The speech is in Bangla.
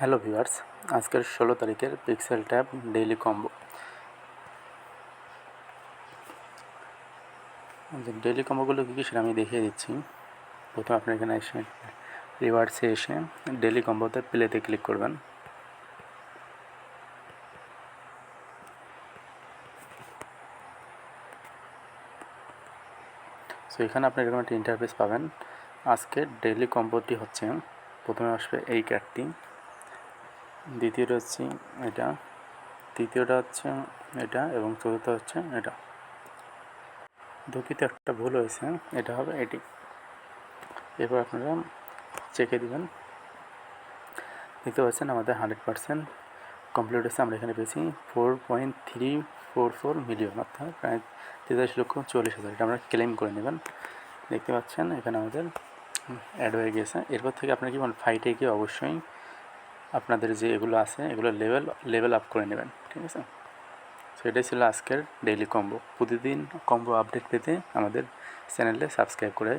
হ্যালো ভিউয়ার্স, আজকের 16 তারিখের pixel tab daily combo. Daily কম্বোগুলো কী কী সেটা আমি দেখিয়ে দিচ্ছি। প্রথমে আপনি এখানে এসে রিওয়ার্ডসে এসে ডেইলি কম্বোতে প্লেতে ক্লিক করবেন। সো এখানে আপনি এরকম একটা ইন্টারফেস পাবেন। আজকের ডেইলি কম্বোটি হচ্ছে, প্রথমে আসবে এই কার্ডটি, দ্বিতীয়টা হচ্ছে এটা, তৃতীয়টা হচ্ছে এটা এবং চতুর্থ হচ্ছে এটা। দুঃখিত, একটা ভুল হয়েছে, এটা হবে এটি। এরপর আপনারা চেকে দিবেন। দেখতে পাচ্ছেন আমাদের 100% কমপ্লিট হচ্ছে। আমরা এখানে পেয়েছি 4.344 মিলিয়ন, অর্থাৎ প্রায় 43,40,000। এটা আমরা ক্লেম করে নেবেন। দেখতে পাচ্ছেন এখানে আমাদের অ্যাড হয়ে গেছে। এরপর থেকে আপনারা কি বলেন, ফাইটে গিয়ে অবশ্যই আপনাদের যে এগুলো আছে এগুলো লেভেল আপ করে নেবেন, ঠিক আছে। সো এটাই ছিল আজকের ডেইলি কম্বো। প্রতিদিন কম্বো আপডেট পেতে আমাদের চ্যানেলে সাবস্ক্রাইব করে